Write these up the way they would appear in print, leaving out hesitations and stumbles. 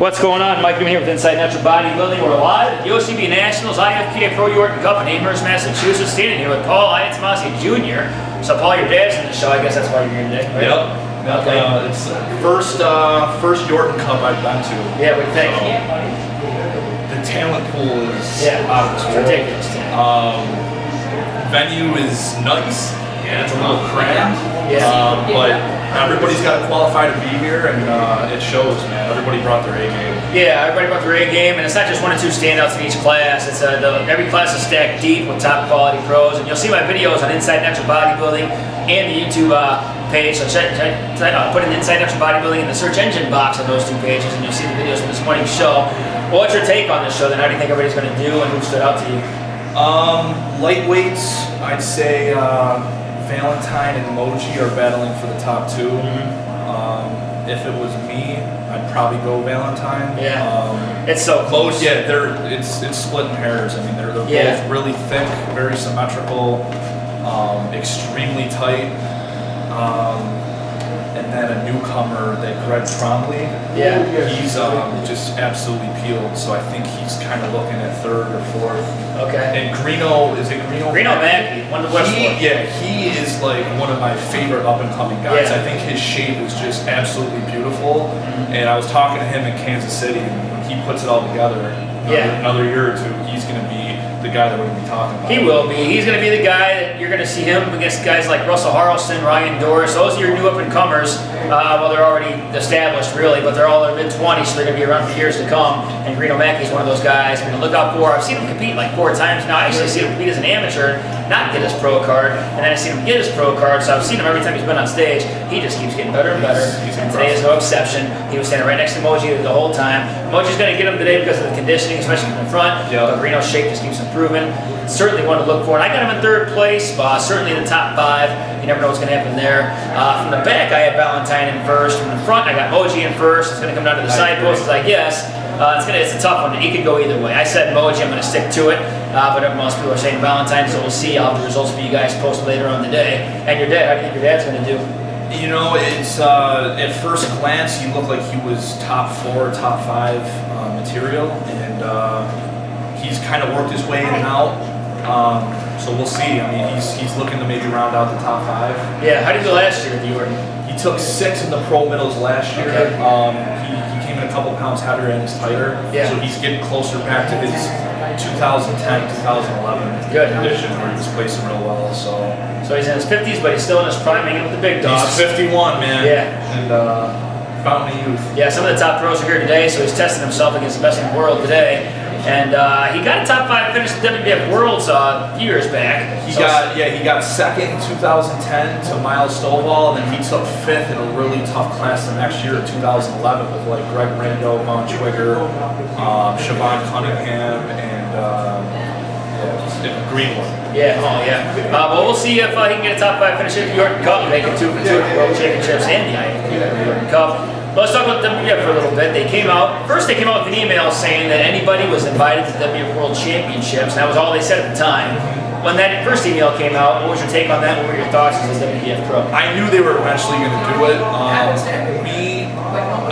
What's going on? Mike Neumann here with Inside Natural Bodybuilding. We're live at the OCB Nationals IFPA Pro Yorton Cup in Amherst, Massachusetts. Standing here with Paul Iatomasi Jr. So Paul, your dad's in the show. I guess that's why you're here today, right? Yep. Okay. It's first Yorton Cup I've been to. Yeah, we think. The talent pool is out of this world. Ridiculous. Venue is nice. Yeah, it's a little cramped. Yeah. But everybody's got to qualify to be here, and it shows, man. Everybody brought their A game. Yeah, everybody brought their A game, and it's not just 1 or 2 standouts in each class. It's every class is stacked deep with top quality pros, and you'll see my videos on Inside Natural Bodybuilding and the YouTube page. So put in Inside Natural Bodybuilding in the search engine box of those 2 pages, and you'll see the videos from this morning's show. Well, what's your take on this show? Then, how do you think everybody's going to do, and who stood out to you? Lightweights, I'd say Valentine and Emoji are battling for the top 2. If it was me, I'd probably go Valentine. Yeah. It's so close. Yeah, it's splitting hairs. I mean, they're both really thick, very symmetrical, extremely tight. And then a newcomer, that Greg Trombley. Yeah. He's just absolutely peeled. So I think he's kind of looking at 3rd or 4th. Okay. And Greeno Mackie, one of the West. Yeah, he is like one of my favorite up and coming guys. Yeah. I think his shape is just absolutely beautiful. And I was talking to him in Kansas City, and when he puts it all together, another year or 2, he's going to be the guy that we're going to be talking about. He will be. He's going to be the guy that you're going to see him against guys like Russell Harrelson, Ryan Doris. Those are your new up-and-comers. Well, they're already established, really, but they're all in their mid-20s, so they're going to be around for years to come. And Greeno Mackie is one of those guys we're going to look out for. I've seen him compete like 4 times now. I actually see him compete as an amateur, not get his pro card, and then I see him get his pro card. So I've seen him every time he's been on stage. He just keeps getting better and better. And today is no exception. He was standing right next to Emoji the whole time. Emoji's going to get him today because of the conditioning, especially from the front. But Greeno's shape just keeps improving. Certainly one to look for. And I got him in 3rd place, certainly in the top 5. You never know what's going to happen there. From the back, I had Valentine in 1st. From the front, I got Emoji in 1st. It's going to come down to the side posts, I guess. It's a tough one. It could go either way. I said Emoji. I'm going to stick to it. But most people are saying Valentine, so we'll see. I'll have the results for you guys posted later on the day. And your dad, how do you think your dad's going to do? You know, it's at first glance, he looked like he was top 4, top 5 material, and he's kind of worked his way in and out. So we'll see. I mean, he's looking to maybe round out the top 5. Yeah. How did you do last year at the Yorton? He took 6 in the pro middles last year. Okay. He came in a couple pounds heavier and he's tighter. Yeah. So he's getting closer back to his 2010, 2011 condition where he was placing real well. So he's in his 50s, but he's still in his prime, hanging with the big dogs. He's 51, man. Yeah. And fountain of youth. Yeah, some of the top pros are here today, so he's testing himself against the best in the world today. And he got a top 5 finish at WNBF Worlds a few years back. He got 2nd in 2010 to Miles Stovall, and then he took 5th in a really tough class the next year in 2011 with like Greg Rando, Von Twigger, Siobhan Cunningham, and Greenwood. Yeah, well, we'll see if he can get a top 5 finish at the Yorton Cup, making 2 for 2 at the World Championships and the Yorton Cup. Let's talk about WNBF for a little bit. They came out with an email saying that anybody was invited to WNBF World Championships. That was all they said at the time. When that first email came out, what was your take on that? What were your thoughts as a WNBF pro? I knew they were eventually going to do it.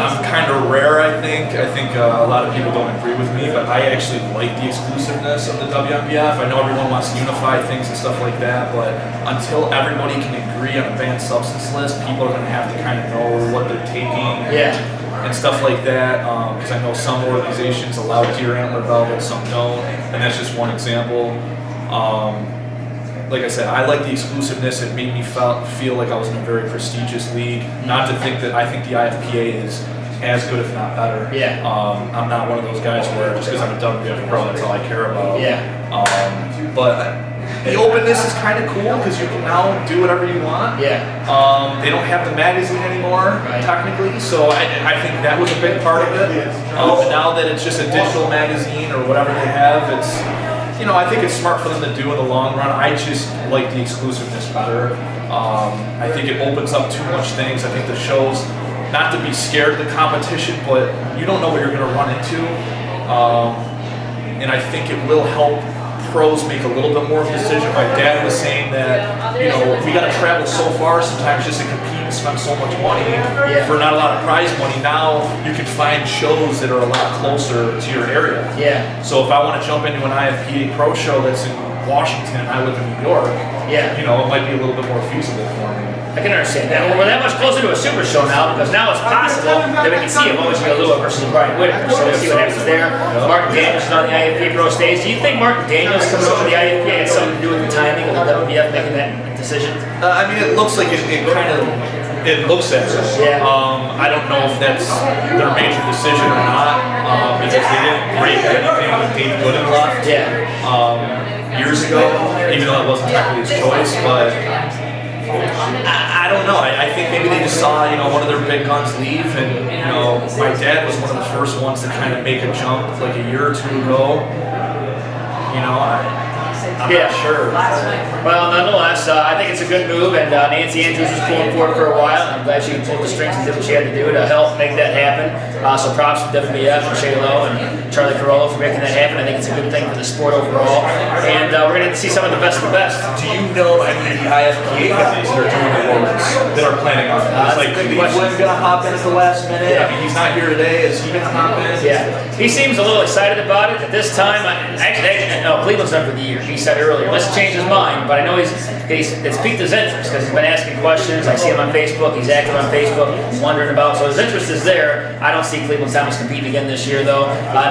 I'm kind of rare, I think. I think a lot of people don't agree with me, but I actually like the exclusiveness of the WNBF. I know everyone wants to unify things and stuff like that, but until everybody can agree on a banned substance list, people are going to have to kind of know what they're taking and stuff like that. Because I know some organizations allow deer antler velvet, some don't, and that's just one example. Like I said, I like the exclusiveness. It made me feel like I was in a very prestigious league. Not to think that I think the IFPA is as good, if not better. Yeah. I'm not one of those guys where just because I'm a WNBF pro, that's all I care about. Yeah. But the openness is kind of cool because you can now do whatever you want. Yeah. They don't have the magazine anymore, technically, so I think that was a big part of it. Now that it's just a digital magazine or whatever they have, it's. You know, I think it's smart for them to do in the long run. I just like the exclusiveness better. I think it opens up too much things. I think the shows, not to be scared of the competition, but you don't know what you're going to run into. And I think it will help pros make a little bit more of a decision. My dad was saying that, you know, we got to travel so far sometimes just to compete in spend so much money for not a lot of prize money. Now you can find shows that are a lot closer to your area. Yeah. So if I want to jump into an IFPA pro show that's in Washington, I live in New York, you know, it might be a little bit more feasible for me. I can understand that. We're that much closer to a super show now because now it's possible that we can see a Mojo Lua versus Brian Whitaker. So we'll see what happens there. Martin Daniels is on the IFPA Pro stage. Do you think Martin Daniels coming over to the IFPA has something to do with the timing of the WNBF making that decision? I mean, it looks like it kind of, it looks at it. Yeah. I don't know if that's their major decision or not, because they didn't break anything with Dave Gooden left years ago, even though it wasn't technically his choice, but I don't know. I think maybe they just saw, you know, one of their big guns leave, and, you know, my dad was one of the first ones to kind of make a jump like a year or two ago. You know, I'm not sure. Well, nonetheless, I think it's a good move, and Nancy Andrews was pulling for it for a while, and I'm glad she pulled the strings and did what she had to do to help make that happen. So props to WNBF and Shay Lowe and Charlie Carollo for making that happen. I think it's a good thing for the sport overall, and we're going to see some of the best of the best. Do you know any of the IFPA guys that are doing awards that are planning on it? Like Cleveland going to hop in at the last minute? I mean, he's not here today. Is he going to hop in? Yeah, he seems a little excited about it at this time. Actually, no, Cleveland's done for the year. He said earlier, let's change his mind, but I know it's piqued his interest because he's been asking questions. I see him on Facebook. He's active on Facebook, wondering about. So his interest is there. I don't see Cleveland Thomas competing again this year, though.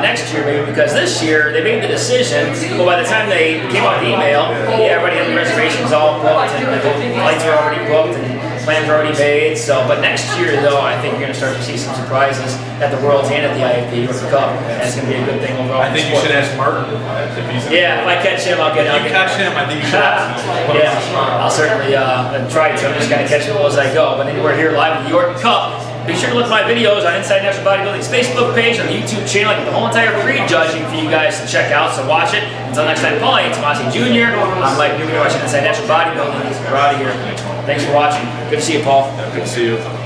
Next year, maybe, because this year they made the decision. Well, by the time they came out with the email, everybody had the reservations all booked, and the flights are already booked, and plans are already made. So, but next year, though, I think you're going to start to see some surprises at the Worlds and at the IFP World Cup, and it's going to be a good thing overall. I think you should ask Martin if he's. Yeah, if I catch him, I'll get. If you catch him, I think you should ask him. Yeah, I'll certainly try to. I'm just going to catch them as I go. But anyway, we're here live at the Yorton Cup. Be sure to look at my videos on Inside National Bodybuilding's Facebook page, on the YouTube channel. I get the whole entire pre-judging for you guys to check out, so watch it. Until next time, Paul Iatomasi Jr. I'm Mike Newman, watching Inside National Bodybuilding. We're out of here. Thanks for watching. Good to see you, Paul. Good to see you.